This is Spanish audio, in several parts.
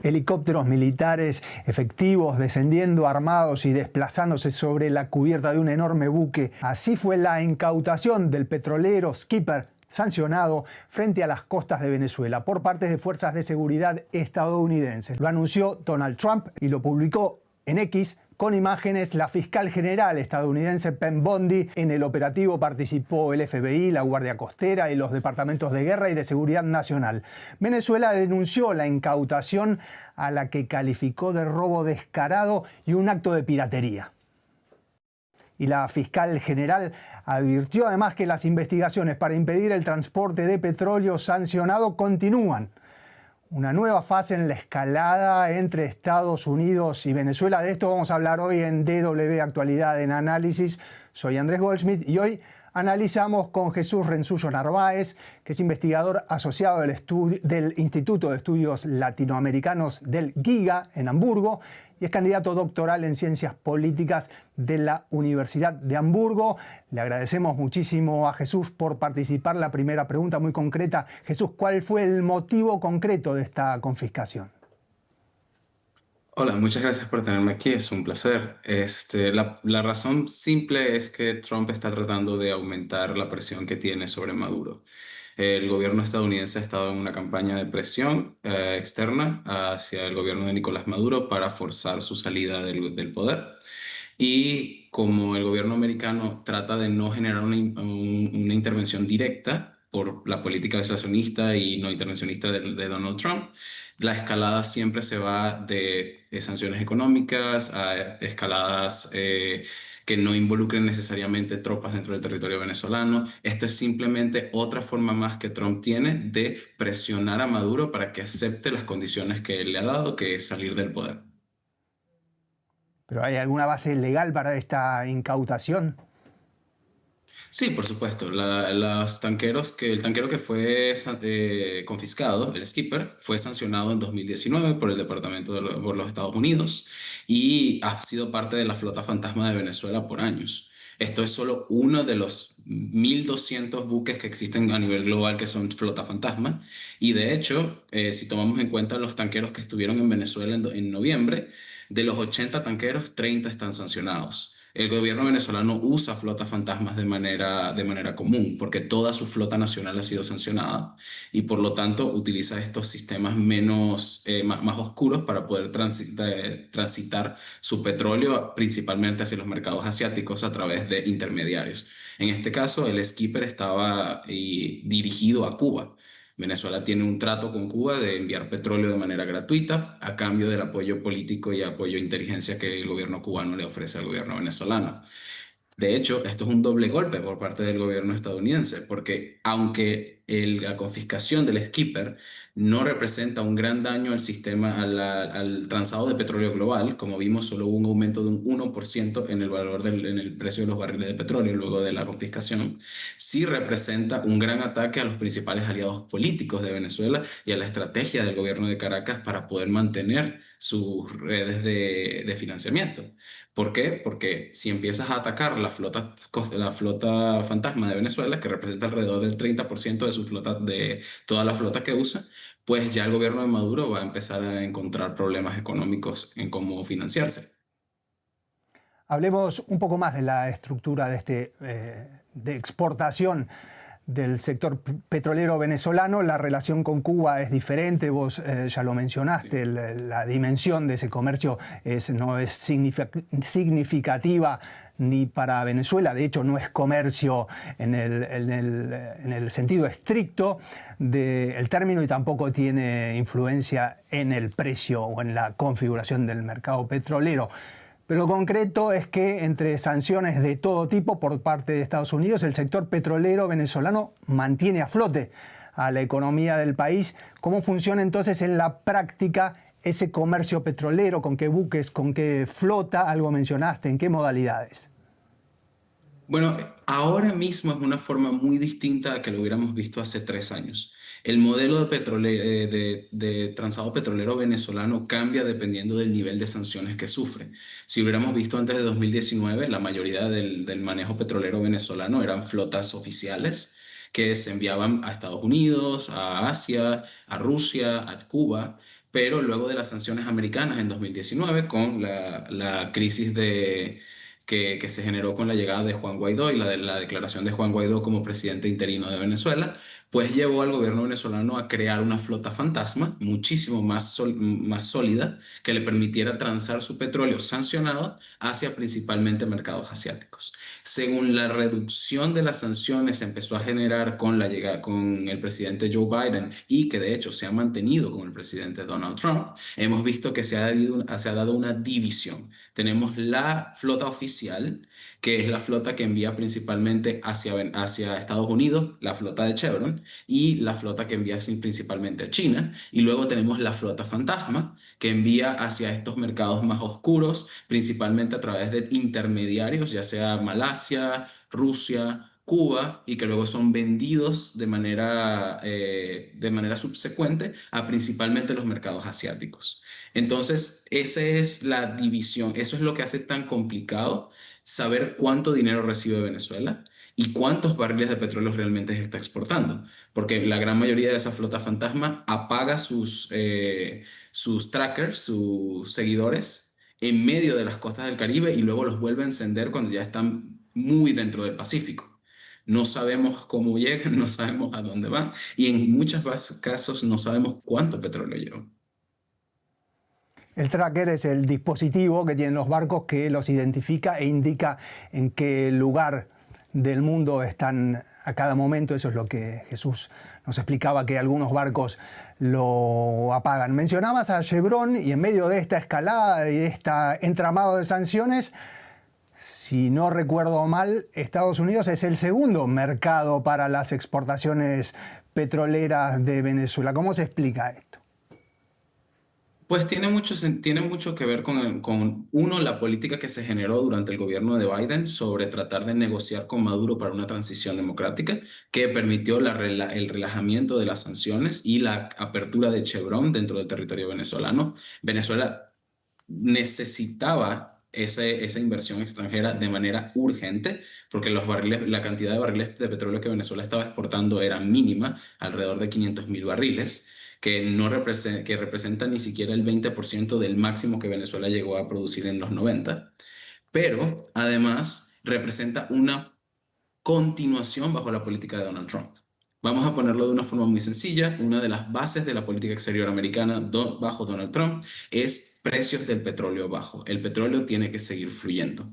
Helicópteros militares efectivos descendiendo armados y desplazándose sobre la cubierta de un enorme buque. Así fue la incautación del petrolero Skipper, sancionado frente a las costas de Venezuela por parte de fuerzas de seguridad estadounidenses. Lo anunció Donald Trump y lo publicó en X con imágenes la fiscal general estadounidense Pam Bondi. En el operativo participó el FBI, la Guardia Costera y los departamentos de Guerra y de Seguridad Nacional. Venezuela denunció la incautación, a la que calificó de robo descarado y un acto de piratería. Y la fiscal general advirtió además que las investigaciones para impedir el transporte de petróleo sancionado continúan. Una nueva fase en la escalada entre Estados Unidos y Venezuela. De esto vamos a hablar hoy en DW Actualidad en Análisis. Soy Andrés Goldschmidt y hoy analizamos con Jesús Rensullo Narváez, que es investigador asociado del Instituto de Estudios Latinoamericanos del GIGA en Hamburgo y es candidato doctoral en Ciencias Políticas de la Universidad de Hamburgo. Le agradecemos muchísimo a Jesús por participar. La primera pregunta muy concreta. Jesús, ¿cuál fue el motivo concreto de esta confiscación? Hola, muchas gracias por tenerme aquí, es un placer. La razón simple es que Trump está tratando de aumentar la presión que tiene sobre Maduro. El gobierno estadounidense ha estado en una campaña de presión externa hacia el gobierno de Nicolás Maduro para forzar su salida del poder. Y como el gobierno americano trata de no generar una intervención directa por la política aislacionista y no intervencionista de Donald Trump, la escalada siempre se va de sanciones económicas a escaladas que no involucren necesariamente tropas dentro del territorio venezolano. Esto es simplemente otra forma más que Trump tiene de presionar a Maduro para que acepte las condiciones que él le ha dado, que es salir del poder. ¿Pero hay alguna base legal para esta incautación? Sí, por supuesto. El tanquero que fue confiscado, el Skipper, fue sancionado en 2019 por el Departamento por los Estados Unidos y ha sido parte de la flota fantasma de Venezuela por años. Esto es solo uno de los 1.200 buques que existen a nivel global que son flota fantasma. Y de hecho, si tomamos en cuenta los tanqueros que estuvieron en Venezuela en noviembre, de los 80 tanqueros, 30 están sancionados. El gobierno venezolano usa flotas fantasmas de manera común porque toda su flota nacional ha sido sancionada y por lo tanto utiliza estos sistemas más oscuros para poder transitar su petróleo principalmente hacia los mercados asiáticos a través de intermediarios. En este caso, el Skipper estaba dirigido a Cuba. Venezuela tiene un trato con Cuba de enviar petróleo de manera gratuita a cambio del apoyo político y apoyo de inteligencia que el gobierno cubano le ofrece al gobierno venezolano. De hecho, esto es un doble golpe por parte del gobierno estadounidense, porque aunque la confiscación del Skipper no representa un gran daño al sistema, al transado de petróleo global, como vimos, solo hubo un aumento de un 1% en el en el precio de los barriles de petróleo luego de la confiscación, sí representa un gran ataque a los principales aliados políticos de Venezuela y a la estrategia del gobierno de Caracas para poder mantener sus redes de financiamiento. ¿Por qué? Porque si empiezas a atacar la flota fantasma de Venezuela, que representa alrededor del 30% de su flota, de toda la flota que usa, pues ya el gobierno de Maduro va a empezar a encontrar problemas económicos en cómo financiarse. Hablemos un poco más de la estructura de exportación del sector petrolero venezolano. La relación con Cuba es diferente, vos ya lo mencionaste, la dimensión de ese comercio no es significativa ni para Venezuela, de hecho no es comercio en el sentido estricto del término y tampoco tiene influencia en el precio o en la configuración del mercado petrolero. Pero lo concreto es que entre sanciones de todo tipo por parte de Estados Unidos, el sector petrolero venezolano mantiene a flote a la economía del país. ¿Cómo funciona entonces en la práctica ese comercio petrolero? ¿Con qué buques? ¿Con qué flota? Algo mencionaste. ¿En qué modalidades? Bueno, ahora mismo es una forma muy distinta a que lo hubiéramos visto hace 3 años. El modelo de transado petrolero venezolano cambia dependiendo del nivel de sanciones que sufre. Si hubiéramos visto antes de 2019, la mayoría del manejo petrolero venezolano eran flotas oficiales que se enviaban a Estados Unidos, a Asia, a Rusia, a Cuba. pero luego de las sanciones americanas en 2019, con la crisis que se generó con la llegada de Juan Guaidó y la declaración de Juan Guaidó como presidente interino de Venezuela, pues llevó al gobierno venezolano a crear una flota fantasma muchísimo más sólida que le permitiera transar su petróleo sancionado hacia principalmente mercados asiáticos. Según la reducción de las sanciones se empezó a generar con la llegada con el presidente Joe Biden y que de hecho se ha mantenido con el presidente Donald Trump, hemos visto que se ha dado una división. Tenemos la flota oficial, que es la flota que envía principalmente hacia Estados Unidos, la flota de Chevron, y la flota que envía principalmente a China. Y luego tenemos la flota fantasma, que envía hacia estos mercados más oscuros, principalmente a través de intermediarios, ya sea Malasia, Rusia, Cuba, y que luego son vendidos de manera subsecuente a principalmente los mercados asiáticos. Entonces, esa es la división, eso es lo que hace tan complicado saber cuánto dinero recibe Venezuela y cuántos barriles de petróleo realmente se está exportando, porque la gran mayoría de esa flota fantasma apaga sus trackers, sus seguidores, en medio de las costas del Caribe y luego los vuelve a encender cuando ya están muy dentro del Pacífico. No sabemos cómo llegan, no sabemos a dónde van y en muchos casos no sabemos cuánto petróleo llevan. El tracker es el dispositivo que tienen los barcos que los identifica e indica en qué lugar del mundo están a cada momento. Eso es lo que Jesús nos explicaba, que algunos barcos lo apagan. Mencionabas a Chevron y en medio de esta escalada y de este entramado de sanciones, si no recuerdo mal, Estados Unidos es el segundo mercado para las exportaciones petroleras de Venezuela. ¿Cómo se explica esto? Pues tiene mucho que ver con, uno, la política que se generó durante el gobierno de Biden sobre tratar de negociar con Maduro para una transición democrática que permitió el relajamiento de las sanciones y la apertura de Chevron dentro del territorio venezolano. Venezuela necesitaba esa inversión extranjera de manera urgente, porque la cantidad de barriles de petróleo que Venezuela estaba exportando era mínima, alrededor de 500.000 barriles, que representa ni siquiera el 20% del máximo que Venezuela llegó a producir en los 90, pero además representa una continuación bajo la política de Donald Trump. Vamos a ponerlo de una forma muy sencilla. Una de las bases de la política exterior americana bajo Donald Trump es precios del petróleo bajo. El petróleo tiene que seguir fluyendo.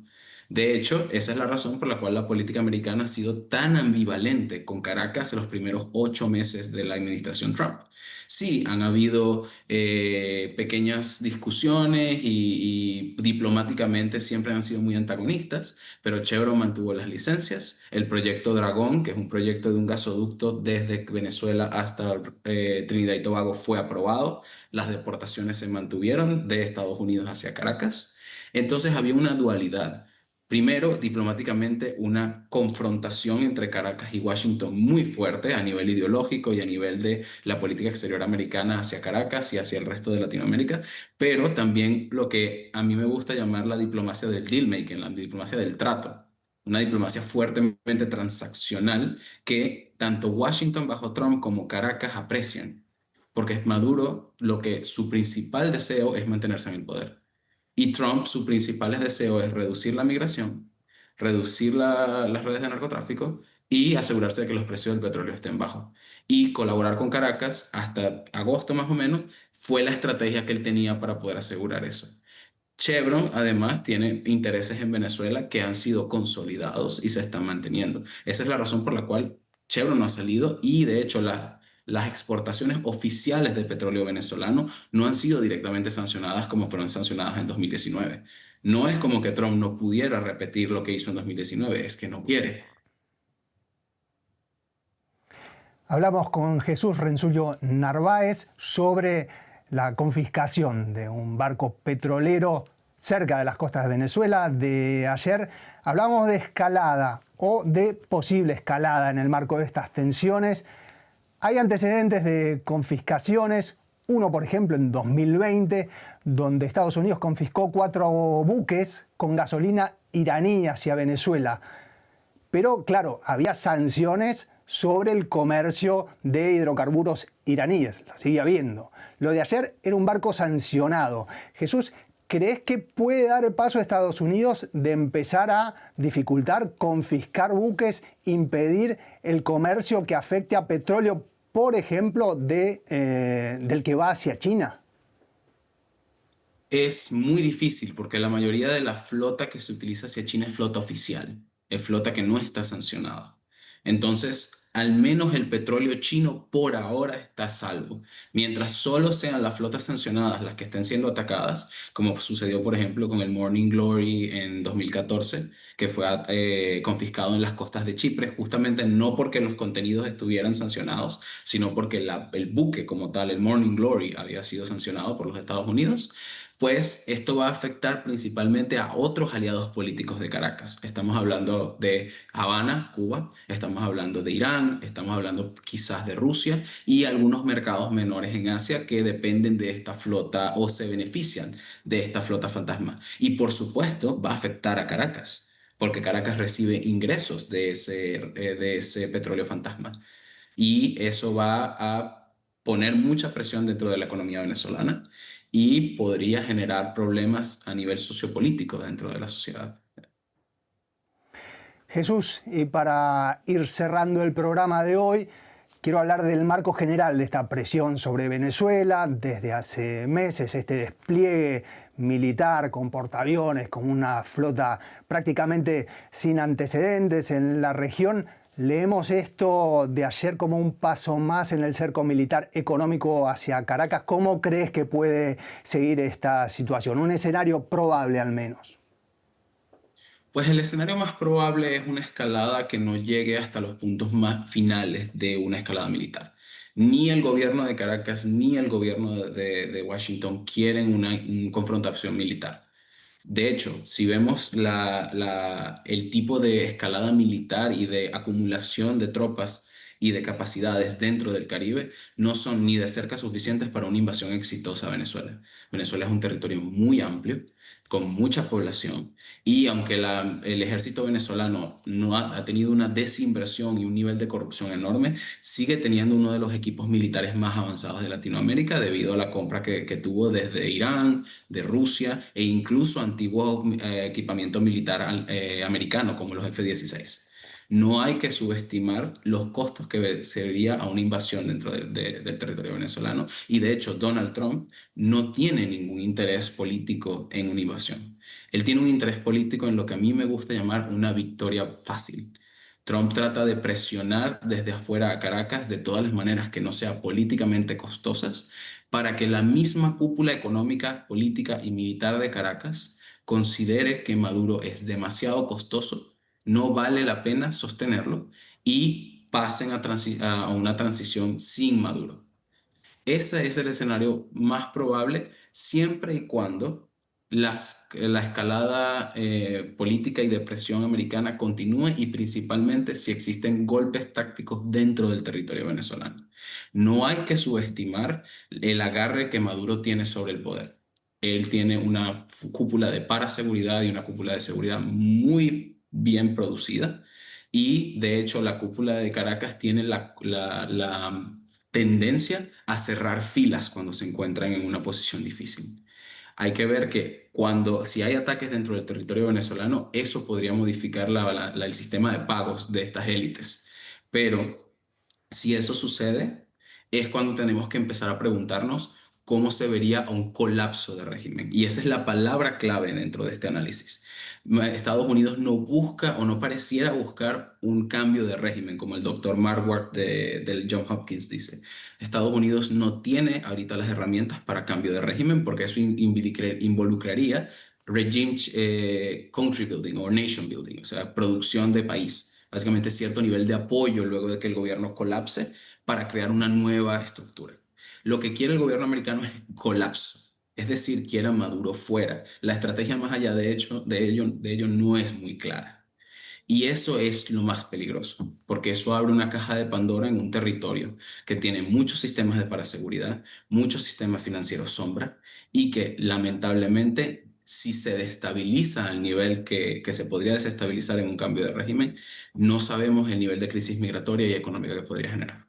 De hecho, esa es la razón por la cual la política americana ha sido tan ambivalente con Caracas en los primeros 8 meses de la administración Trump. Sí, han habido pequeñas discusiones y diplomáticamente siempre han sido muy antagonistas, pero Chevron mantuvo las licencias. El proyecto Dragón, que es un proyecto de un gasoducto desde Venezuela hasta Trinidad y Tobago, fue aprobado. Las deportaciones se mantuvieron de Estados Unidos hacia Caracas. Entonces había una dualidad. Primero, diplomáticamente, una confrontación entre Caracas y Washington muy fuerte a nivel ideológico y a nivel de la política exterior americana hacia Caracas y hacia el resto de Latinoamérica, pero también lo que a mí me gusta llamar la diplomacia del deal making, la diplomacia del trato, una diplomacia fuertemente transaccional que tanto Washington bajo Trump como Caracas aprecian, porque Maduro su principal deseo es mantenerse en el poder. Y Trump, su principal deseo es reducir la migración, reducir las redes de narcotráfico y asegurarse de que los precios del petróleo estén bajos. Y colaborar con Caracas hasta agosto más o menos fue la estrategia que él tenía para poder asegurar eso. Chevron además tiene intereses en Venezuela que han sido consolidados y se están manteniendo. Esa es la razón por la cual Chevron no ha salido y de hecho las exportaciones oficiales de petróleo venezolano no han sido directamente sancionadas como fueron sancionadas en 2019. No es como que Trump no pudiera repetir lo que hizo en 2019, es que no quiere. Hablamos con Jesús Rensullo Narváez sobre la confiscación de un barco petrolero cerca de las costas de Venezuela de ayer. Hablamos de escalada o de posible escalada en el marco de estas tensiones. Hay antecedentes de confiscaciones. Uno, por ejemplo, en 2020, donde Estados Unidos confiscó 4 buques con gasolina iraní hacia Venezuela. Pero, claro, había sanciones sobre el comercio de hidrocarburos iraníes. La sigue habiendo. Lo de ayer era un barco sancionado. Jesús, ¿crees que puede dar el paso a Estados Unidos de empezar a dificultar, confiscar buques, impedir el comercio que afecte a petróleo, por ejemplo, del que va hacia China? Es muy difícil porque la mayoría de la flota que se utiliza hacia China es flota oficial, es flota que no está sancionada. Entonces, al menos el petróleo chino por ahora está a salvo. Mientras solo sean las flotas sancionadas las que estén siendo atacadas, como sucedió, por ejemplo, con el Morning Glory en 2014, que fue confiscado en las costas de Chipre, justamente no porque los contenidos estuvieran sancionados, sino porque el buque como tal, el Morning Glory, había sido sancionado por los Estados Unidos. Pues esto va a afectar principalmente a otros aliados políticos de Caracas. Estamos hablando de Habana, Cuba, estamos hablando de Irán, estamos hablando quizás de Rusia y algunos mercados menores en Asia que dependen de esta flota o se benefician de esta flota fantasma. Y por supuesto va a afectar a Caracas, porque Caracas recibe ingresos de ese petróleo fantasma. Y eso va a poner mucha presión dentro de la economía venezolana y podría generar problemas a nivel sociopolítico dentro de la sociedad. Jesús, y para ir cerrando el programa de hoy, quiero hablar del marco general de esta presión sobre Venezuela. Desde hace meses este despliegue militar con portaaviones, con una flota prácticamente sin antecedentes en la región. Leemos esto de ayer como un paso más en el cerco militar económico hacia Caracas. ¿Cómo crees que puede seguir esta situación? Un escenario probable al menos. Pues el escenario más probable es una escalada que no llegue hasta los puntos más finales de una escalada militar. Ni el gobierno de Caracas ni el gobierno de Washington quieren una confrontación militar. De hecho, si vemos el tipo de escalada militar y de acumulación de tropas y de capacidades dentro del Caribe, no son ni de cerca suficientes para una invasión exitosa a Venezuela. Venezuela es un territorio muy amplio, con mucha población, y aunque el ejército venezolano no ha tenido una desinversión y un nivel de corrupción enorme, sigue teniendo uno de los equipos militares más avanzados de Latinoamérica debido a la compra que tuvo desde Irán, de Rusia e incluso antiguo equipamiento militar americano como los F-16. No hay que subestimar los costos que se vería a una invasión dentro del territorio venezolano y de hecho Donald Trump no tiene ningún interés político en una invasión. Él tiene un interés político en lo que a mí me gusta llamar una victoria fácil. Trump trata de presionar desde afuera a Caracas de todas las maneras que no sean políticamente costosas para que la misma cúpula económica, política y militar de Caracas considere que Maduro es demasiado costoso, no vale la pena sostenerlo y pasen a una transición sin Maduro. Ese es el escenario más probable siempre y cuando la escalada política y de presión americana continúe y principalmente si existen golpes tácticos dentro del territorio venezolano. No hay que subestimar el agarre que Maduro tiene sobre el poder. Él tiene una cúpula de paraseguridad y una cúpula de seguridad muy bien producida. Y de hecho la cúpula de Caracas tiene la tendencia a cerrar filas cuando se encuentran en una posición difícil. Hay que ver que si hay ataques dentro del territorio venezolano, eso podría modificar el sistema de pagos de estas élites. Pero si eso sucede, es cuando tenemos que empezar a preguntarnos cómo se vería un colapso de régimen. Y esa es la palabra clave dentro de este análisis. Estados Unidos no busca o no pareciera buscar un cambio de régimen, como el doctor Marquardt del Johns Hopkins dice. Estados Unidos no tiene ahorita las herramientas para cambio de régimen porque eso involucraría regime country building o nation building, o sea, producción de país. Básicamente cierto nivel de apoyo luego de que el gobierno colapse para crear una nueva estructura. Lo que quiere el gobierno americano es colapso, es decir, quiere a Maduro fuera. La estrategia más allá de ello no es muy clara. Y eso es lo más peligroso, porque eso abre una caja de Pandora en un territorio que tiene muchos sistemas de paraseguridad, muchos sistemas financieros sombra y que lamentablemente si se destabiliza al nivel que se podría desestabilizar en un cambio de régimen, no sabemos el nivel de crisis migratoria y económica que podría generar.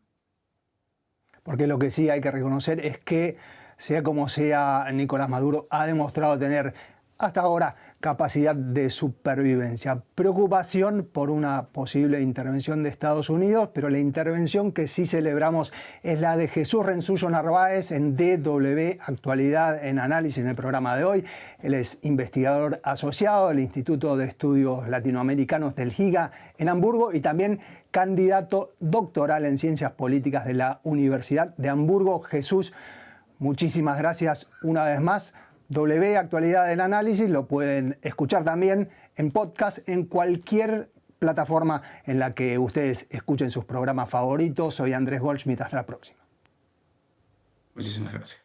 Porque lo que sí hay que reconocer es que, sea como sea, Nicolás Maduro ha demostrado tener hasta ahora capacidad de supervivencia. Preocupación por una posible intervención de Estados Unidos, pero la intervención que sí celebramos es la de Jesús Rensullo Narváez en DW Actualidad en Análisis en el programa de hoy. Él es investigador asociado del Instituto de Estudios Latinoamericanos del GIGA en Hamburgo y también candidato doctoral en Ciencias Políticas de la Universidad de Hamburgo. Jesús, muchísimas gracias una vez más. W Actualidad del Análisis lo pueden escuchar también en podcast en cualquier plataforma en la que ustedes escuchen sus programas favoritos. Soy Andrés Goldschmidt. Hasta la próxima. Muchísimas gracias.